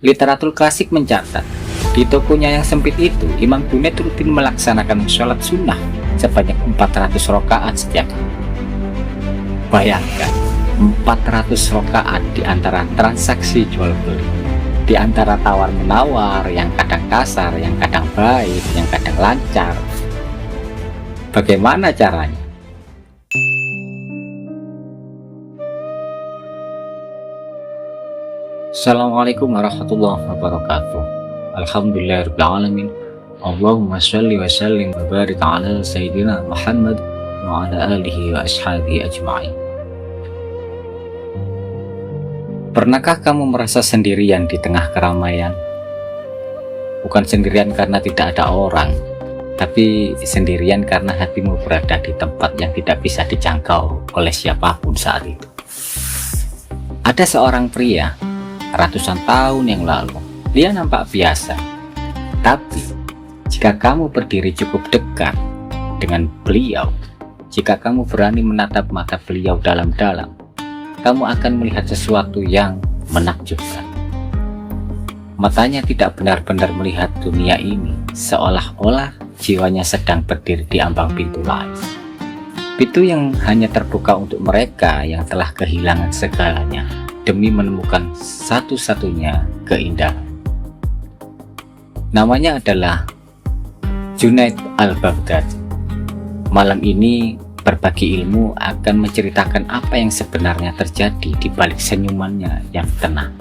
Literatur klasik mencatat, di tokonya yang sempit itu, Imam Junaid rutin melaksanakan sholat sunnah sebanyak 400 rakaat setiap hari. Bayangkan, 400 rakaat di antara transaksi jual beli, di antara tawar menawar yang kadang kasar, yang kadang baik, yang kadang lancar. Bagaimana caranya? Assalamualaikum warahmatullahi wabarakatuh. Alhamdulillahirrahmanirrahim. Allahumma sholli wa sallim wa barik ala Sayyidina Muhammad wa ala alihi wa ashabihi ajma'in. Pernahkah kamu merasa sendirian di tengah keramaian? Bukan sendirian karena tidak ada orang, tapi sendirian karena hatimu berada di tempat yang tidak bisa dijangkau oleh siapapun saat itu. Ada seorang pria, ratusan tahun yang lalu, dia nampak biasa. Tapi, jika kamu berdiri cukup dekat dengan beliau, jika kamu berani menatap mata beliau dalam-dalam, kamu akan melihat sesuatu yang menakjubkan. Matanya tidak benar-benar melihat dunia ini, seolah-olah jiwanya sedang berdiri di ambang pintu lain. Pintu yang hanya terbuka untuk mereka yang telah kehilangan segalanya demi menemukan satu-satunya keindahan. Namanya adalah Junaid al-Baghdadi. Malam ini berbagi ilmu akan menceritakan apa yang sebenarnya terjadi di balik senyumannya yang tenang.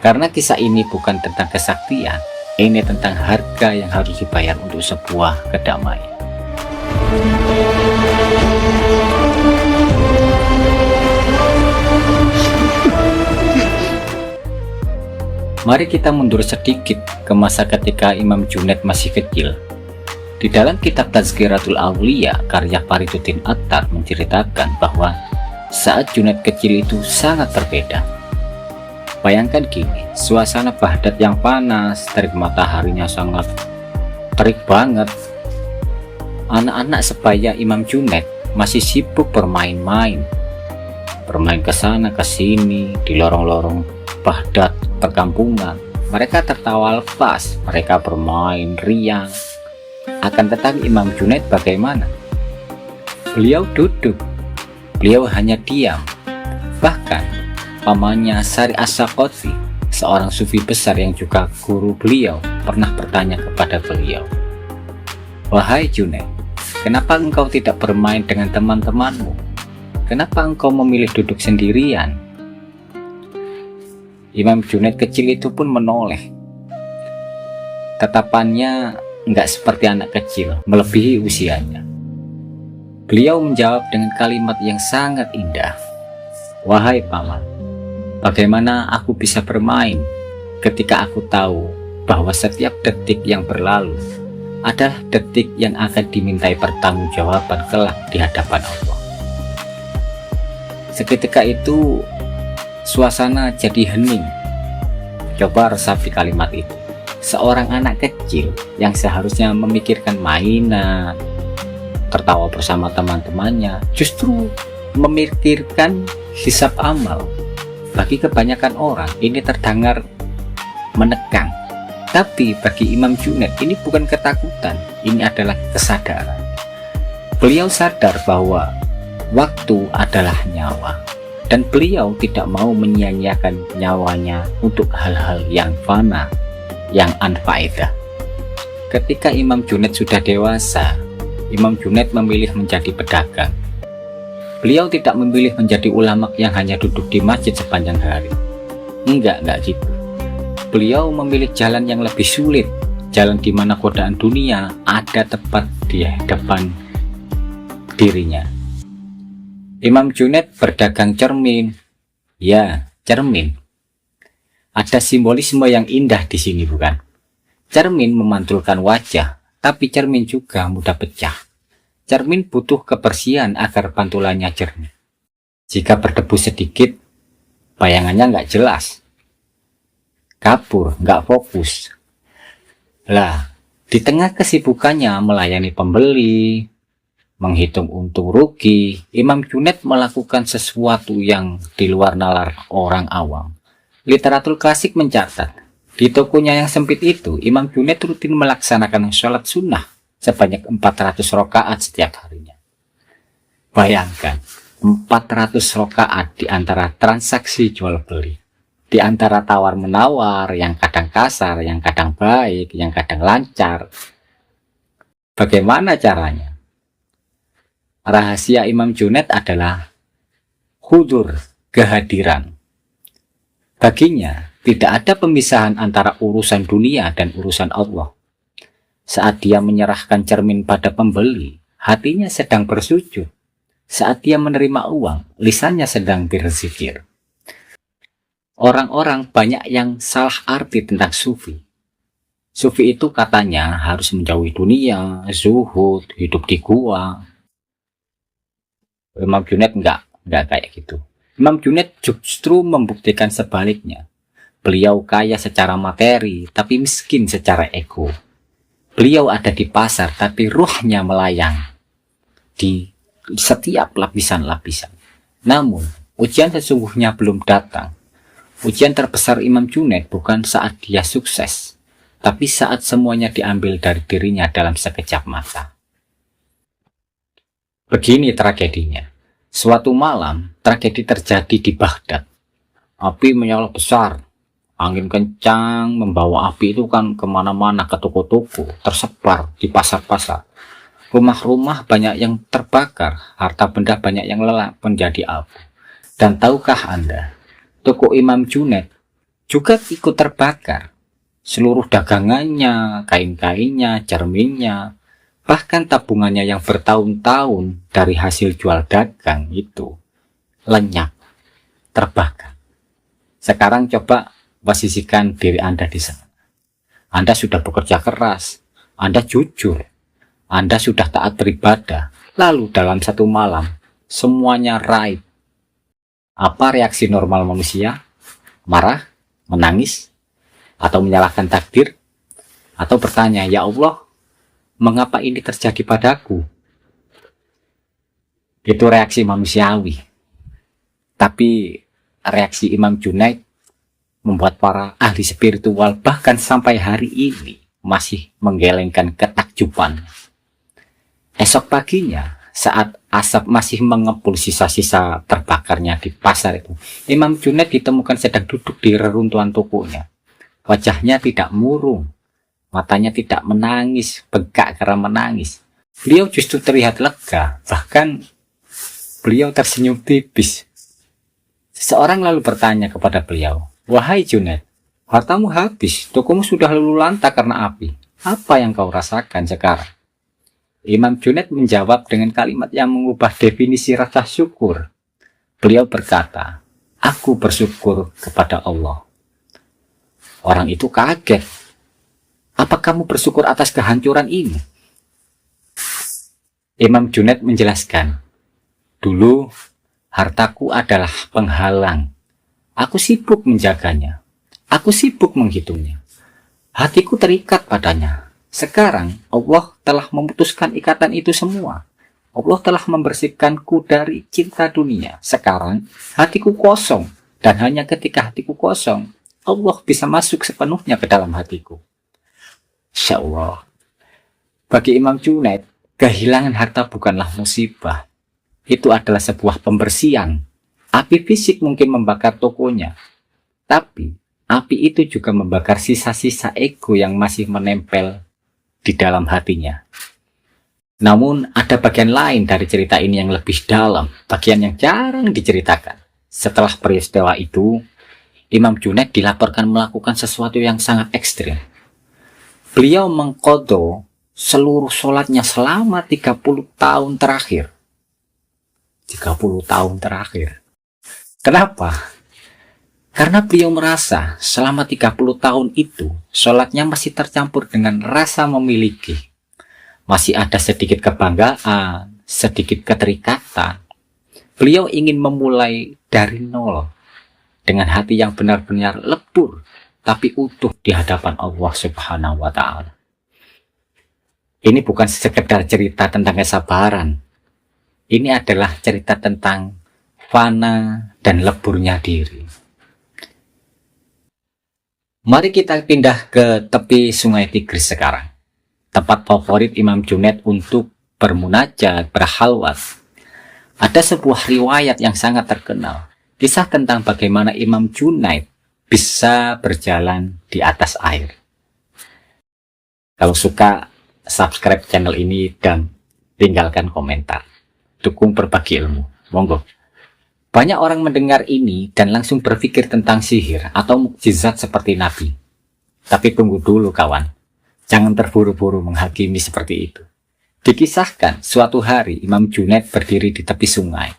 Karena kisah ini bukan tentang kesaktian, ini tentang harga yang harus dibayar untuk sebuah kedamaian. Mari kita mundur sedikit ke masa ketika Imam Junaid masih kecil. Di dalam kitab Tazkiratul Awliya karya Faridudin Attar menceritakan bahwa saat Junaid kecil itu sangat berbeda. Bayangkan gini, suasana Baghdad yang panas, terik mataharinya sangat terik banget. Anak-anak sebaya Imam Junaid masih sibuk bermain-main. Bermain ke sana ke sini di lorong-lorong Baghdad perkampungan. Mereka tertawa lepas, mereka bermain riang. Akan tetapi Imam Junaid bagaimana? Beliau duduk, beliau hanya diam. Bahkan pamannya Sari As-Sakoti, seorang sufi besar yang juga guru beliau, pernah bertanya kepada beliau, "Wahai Junaid, kenapa engkau tidak bermain dengan teman-temanmu? Kenapa engkau memilih duduk sendirian?" Imam Junaid kecil itu pun menoleh. Tatapannya enggak seperti anak kecil, melebihi usianya. Beliau menjawab dengan kalimat yang sangat indah. "Wahai paman, bagaimana aku bisa bermain ketika aku tahu bahwa setiap detik yang berlalu adalah detik yang akan dimintai pertanggungjawaban kelak di hadapan Allah." Seketika itu suasana jadi hening. Coba resapi kalimat itu. Seorang anak kecil yang seharusnya memikirkan mainan, tertawa bersama teman-temannya, justru memikirkan hisab amal. Bagi kebanyakan orang ini terdengar menekan. Tapi bagi Imam Junaid ini bukan ketakutan, ini adalah kesadaran. Beliau sadar bahwa waktu adalah nyawa. Dan beliau tidak mau menyia-nyiakan nyawanya untuk hal-hal yang fana, yang anfaedah. Ketika Imam Junaid sudah dewasa, Imam Junaid memilih menjadi pedagang. Beliau tidak memilih menjadi ulama yang hanya duduk di masjid sepanjang hari. Enggak gitu. Beliau memilih jalan yang lebih sulit, jalan di mana godaan dunia ada tepat di depan dirinya. Imam Junaid berdagang cermin. Ya, cermin. Ada simbolisme yang indah di sini, bukan? Cermin memantulkan wajah, tapi cermin juga mudah pecah. Cermin butuh kebersihan agar pantulannya jernih. Jika berdebu sedikit, bayangannya nggak jelas. Kabur, nggak fokus. Lah, di tengah kesibukannya melayani pembeli, menghitung untung rugi, Imam Junaid melakukan sesuatu yang di luar nalar orang awam. Literatur klasik mencatat, di tokonya yang sempit itu, Imam Junaid rutin melaksanakan sholat sunnah sebanyak 400 rakaat setiap harinya. Bayangkan, 400 rakaat di antara transaksi jual beli, di antara tawar-menawar yang kadang kasar, yang kadang baik, yang kadang lancar. Bagaimana caranya? Rahasia Imam Junaid adalah hudur, kehadiran. Baginya, tidak ada pemisahan antara urusan dunia dan urusan Allah. Saat dia menyerahkan cermin pada pembeli, hatinya sedang bersujud. Saat dia menerima uang, lisannya sedang berzikir. Orang-orang banyak yang salah arti tentang sufi. Sufi itu katanya harus menjauhi dunia, zuhud, hidup di gua. Imam Junaid enggak kayak gitu. Imam Junaid justru membuktikan sebaliknya. Beliau kaya secara materi, tapi miskin secara ego. Beliau ada di pasar, tapi ruhnya melayang di setiap lapisan-lapisan. Namun, ujian sesungguhnya belum datang. Ujian terbesar Imam Junaid bukan saat dia sukses, tapi saat semuanya diambil dari dirinya dalam sekejap mata. Begini tragedinya. Suatu malam, tragedi terjadi di Baghdad. Api menyala besar. Angin kencang membawa api itu kan kemana-mana, ke toko-toko, tersebar di pasar-pasar. Rumah-rumah banyak yang terbakar, harta benda banyak yang lelap menjadi abu. Dan tahukah Anda, toko Imam Junaid juga ikut terbakar. Seluruh dagangannya, kain-kainnya, cerminnya, bahkan tabungannya yang bertahun-tahun dari hasil jual dagang itu lenyap, terbakar. Sekarang coba posisikan diri Anda di sana. Anda sudah bekerja keras, Anda jujur, Anda sudah taat beribadah, lalu dalam satu malam semuanya raib. Apa reaksi normal manusia? Marah, menangis, atau menyalahkan takdir, atau bertanya, ya Allah, mengapa ini terjadi padaku? Itu reaksi manusiawi. Tapi reaksi Imam Junaid membuat para ahli spiritual bahkan sampai hari ini masih menggelengkan ketakjuban. Esok paginya, saat asap masih mengepul sisa-sisa terbakarnya di pasar itu, Imam Junaid ditemukan sedang duduk di reruntuhan tokonya. Wajahnya tidak murung, matanya tidak menangis, bengkak karena menangis. Beliau justru terlihat lega, bahkan beliau tersenyum tipis. Seseorang lalu bertanya kepada beliau, wahai Junaid, hartamu habis, tokomu sudah lalu lantak karena api. Apa yang kau rasakan sekarang? Imam Junaid menjawab dengan kalimat yang mengubah definisi rasa syukur. Beliau berkata, aku bersyukur kepada Allah. Orang itu kaget. Apa kamu bersyukur atas kehancuran ini? Imam Junaid menjelaskan, dulu hartaku adalah penghalang. Aku sibuk menjaganya. Aku sibuk menghitungnya. Hatiku terikat padanya. Sekarang Allah telah memutuskan ikatan itu semua. Allah telah membersihkanku dari cinta dunia. Sekarang hatiku kosong. Dan hanya ketika hatiku kosong, Allah bisa masuk sepenuhnya ke dalam hatiku. Insya Allah. Bagi Imam Junaid, kehilangan harta bukanlah musibah. Itu adalah sebuah pembersihan. Api fisik mungkin membakar tokonya, tapi api itu juga membakar sisa-sisa ego yang masih menempel di dalam hatinya. Namun ada bagian lain dari cerita ini yang lebih dalam, bagian yang jarang diceritakan. Setelah peristiwa itu, Imam Junaid dilaporkan melakukan sesuatu yang sangat ekstrim. Beliau mengqadha seluruh sholatnya selama 30 tahun terakhir. 30 tahun terakhir. Kenapa? Karena beliau merasa selama 30 tahun itu, sholatnya masih tercampur dengan rasa memiliki. Masih ada sedikit kebanggaan, sedikit keterikatan. Beliau ingin memulai dari nol, dengan hati yang benar-benar lebur, tapi utuh di hadapan Allah Subhanahu wa Ta'ala. Ini bukan sekedar cerita tentang kesabaran. Ini adalah cerita tentang fana dan leburnya diri. Mari kita pindah ke tepi Sungai Tigris sekarang. Tempat favorit Imam Junaid untuk bermunajat, berhalwat. Ada sebuah riwayat yang sangat terkenal. Kisah tentang bagaimana Imam Junaid bisa berjalan di atas air. Kalau suka, subscribe channel ini dan tinggalkan komentar. Dukung berbagi ilmu. Monggo. Banyak orang mendengar ini dan langsung berpikir tentang sihir atau mukjizat seperti Nabi. Tapi tunggu dulu kawan. Jangan terburu-buru menghakimi seperti itu. Dikisahkan suatu hari Imam Junaid berdiri di tepi sungai.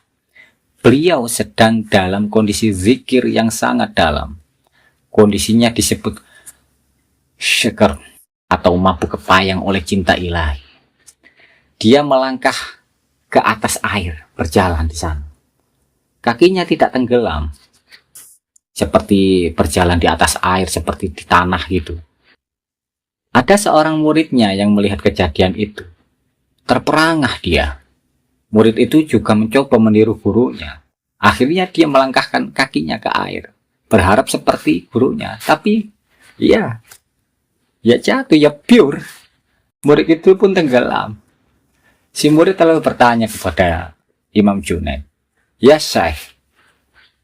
Beliau sedang dalam kondisi zikir yang sangat dalam. Kondisinya disebut syekar atau mabuk kepayang oleh cinta ilahi. Dia melangkah ke atas air, berjalan di sana. Kakinya tidak tenggelam, seperti berjalan di atas air, seperti di tanah gitu. Ada seorang muridnya yang melihat kejadian itu. Terperangah dia. Murid itu juga mencoba meniru gurunya. Akhirnya dia melangkahkan kakinya ke air, berharap seperti gurunya. Tapi ya jatuh, ya pure. Murid itu pun tenggelam. Si murid lalu bertanya kepada Imam Junaid, "Ya Syekh,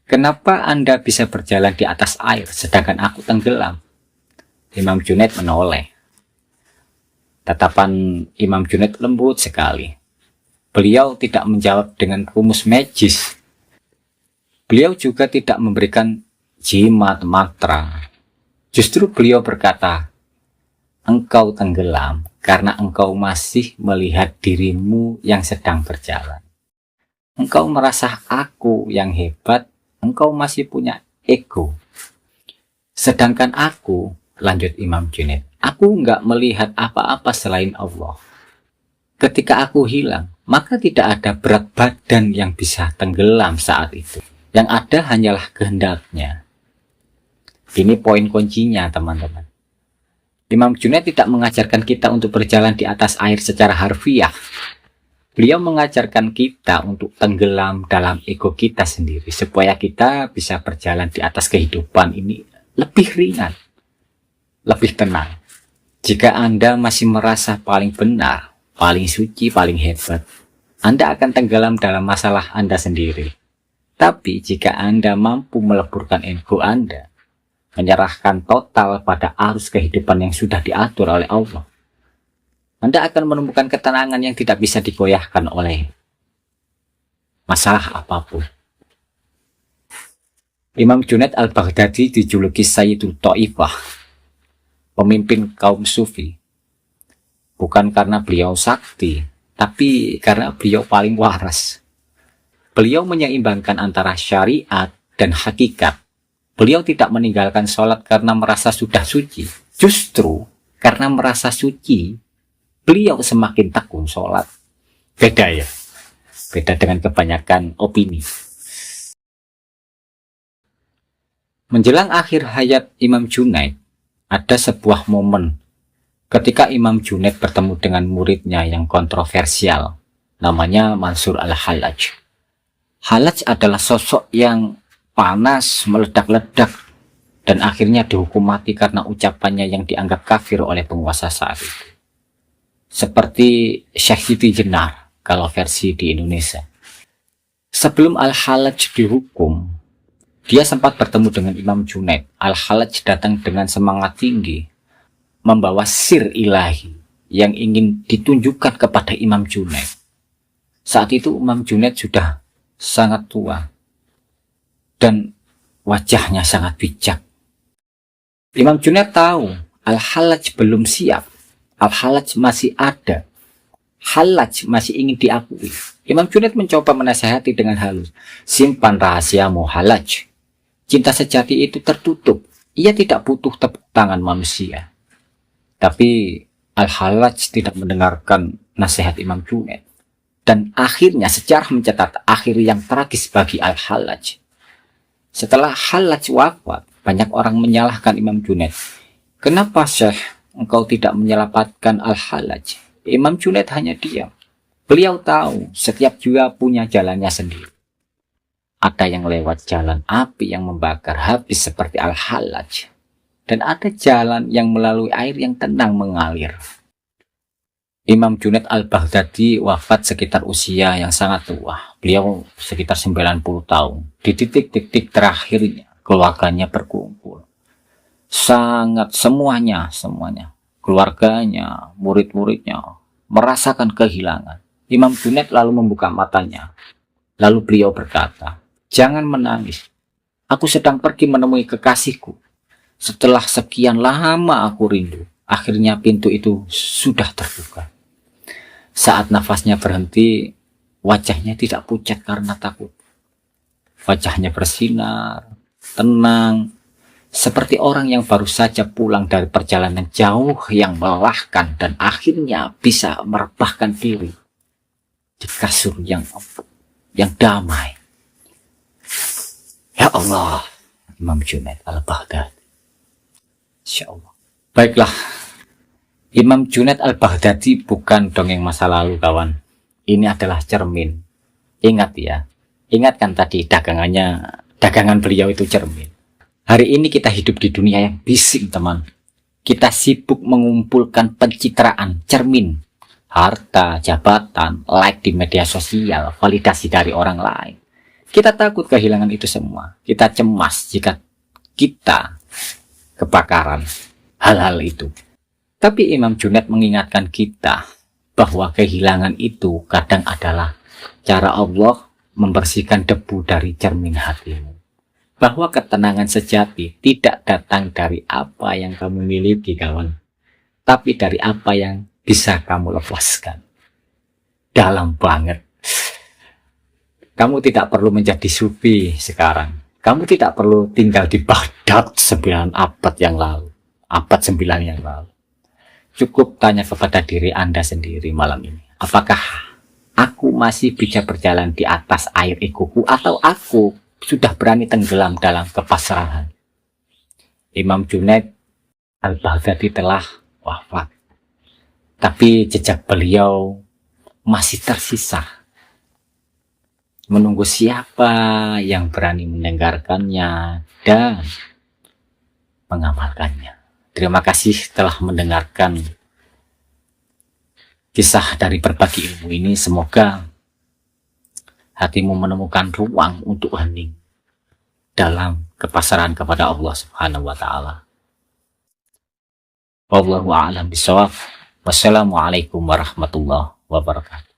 kenapa Anda bisa berjalan di atas air sedangkan aku tenggelam?" Imam Junaid menoleh. Tatapan Imam Junaid lembut sekali. Beliau tidak menjawab dengan rumus magis. Beliau juga tidak memberikan jimat mantra. Justru beliau berkata, "Engkau tenggelam karena engkau masih melihat dirimu yang sedang berjalan. Engkau merasa aku yang hebat, engkau masih punya ego. Sedangkan aku," lanjut Imam Junaid, "aku nggak melihat apa-apa selain Allah. Ketika aku hilang, maka tidak ada berat badan yang bisa tenggelam saat itu. Yang ada hanyalah kehendaknya." Ini poin kuncinya teman-teman. Imam Junaid tidak mengajarkan kita untuk berjalan di atas air secara harfiah. Beliau mengajarkan kita untuk tenggelam dalam ego kita sendiri, supaya kita bisa berjalan di atas kehidupan ini lebih ringan, lebih tenang. Jika Anda masih merasa paling benar, paling suci, paling hebat, Anda akan tenggelam dalam masalah Anda sendiri. Tapi jika Anda mampu meleburkan ego Anda, menyerahkan total pada arus kehidupan yang sudah diatur oleh Allah, Anda akan menemukan ketenangan yang tidak bisa digoyahkan oleh masalah apapun. Imam Junaid al-Baghdadi dijuluki Sayyidul Ta'ifah, pemimpin kaum sufi. Bukan karena beliau sakti, tapi karena beliau paling waras. Beliau menyeimbangkan antara syariat dan hakikat. Beliau tidak meninggalkan sholat karena merasa sudah suci. Justru karena merasa suci, beliau semakin tekun sholat. Beda ya? Beda dengan kebanyakan opini. Menjelang akhir hayat Imam Junaid, ada sebuah momen ketika Imam Junaid bertemu dengan muridnya yang kontroversial, namanya Mansur al-Hallaj. Hallaj adalah sosok yang panas, meledak-ledak, dan akhirnya dihukum mati karena ucapannya yang dianggap kafir oleh penguasa saat itu. Seperti Syekh Siti Jenar kalau versi di Indonesia. Sebelum Al-Hallaj dihukum, dia sempat bertemu dengan Imam Junaid. Al-Hallaj datang dengan semangat tinggi, membawa sir ilahi yang ingin ditunjukkan kepada Imam Junaid. Saat itu Imam Junaid sudah sangat tua dan wajahnya sangat bijak. Imam Junaid tahu Al-Hallaj belum siap. Al-Hallaj masih ada. Hallaj masih ingin diakui. Imam Junaid mencoba menasihati dengan halus. "Simpan rahasiamu, Hallaj. Cinta sejati itu tertutup. Ia tidak butuh tepuk tangan manusia." Tapi Al-Hallaj tidak mendengarkan nasihat Imam Junaid. Dan akhirnya sejarah mencatat akhir yang tragis bagi Al-Hallaj. Setelah Hallaj wafat, banyak orang menyalahkan Imam Junaid. "Kenapa Syekh, engkau tidak menyelamatkan Al-Hallaj?" Imam Junaid hanya diam. Beliau tahu setiap jiwa punya jalannya sendiri. Ada yang lewat jalan api yang membakar habis seperti Al-Hallaj. dan ada jalan yang melalui air yang tenang mengalir. Imam Junaid al-Baghdadi wafat sekitar usia yang sangat tua. Beliau sekitar 90 tahun. Di titik-titik terakhirnya, keluarganya berkumpul. Sangat semuanya, keluarganya, murid-muridnya, merasakan kehilangan. Imam Junaid lalu membuka matanya. Lalu beliau berkata, "Jangan menangis. Aku sedang pergi menemui kekasihku. Setelah sekian lama aku rindu, akhirnya pintu itu sudah terbuka." Saat nafasnya berhenti, wajahnya tidak pucat karena takut. Wajahnya bersinar, tenang, seperti orang yang baru saja pulang dari perjalanan jauh yang melelahkan dan akhirnya bisa merebahkan diri di kasur yang damai. Ya Allah, Imam Junaid al-Baghdadi. Insya Allah. Baiklah, Imam Junaid al-Baghdadi bukan dongeng masa lalu, kawan. Ini adalah cermin. Ingat ya, ingat kan tadi dagangan beliau itu cermin. Hari ini kita hidup di dunia yang bising, teman. Kita sibuk mengumpulkan pencitraan, cermin, harta, jabatan, like di media sosial, validasi dari orang lain. Kita takut kehilangan itu semua. Kita cemas jika kita kebakaran hal-hal itu. Tapi Imam Junaid mengingatkan kita bahwa kehilangan itu kadang adalah cara Allah membersihkan debu dari cermin hatimu. Bahwa ketenangan sejati tidak datang dari apa yang kamu miliki, kawan, tapi dari apa yang bisa kamu lepaskan. Dalam banget. Kamu tidak perlu menjadi sufi sekarang. Kamu tidak perlu tinggal di Baghdad 9 abad yang lalu. Abad 9 yang lalu. Cukup tanya kepada diri Anda sendiri malam ini. Apakah aku masih bisa berjalan di atas air egoku, atau aku sudah berani tenggelam dalam kepasrahan? Imam Junaid al-Baghdadi telah wafat. Tapi jejak beliau masih tersisa. Menunggu siapa yang berani mendengarkannya dan mengamalkannya. Terima kasih telah mendengarkan kisah dari berbagi ilmu ini. Semoga hatimu menemukan ruang untuk hening dalam kepasrahan kepada Allah Subhanahu wa Ta'ala. Wallahu a'lam bishawab. Wassalamualaikum warahmatullahi wabarakatuh.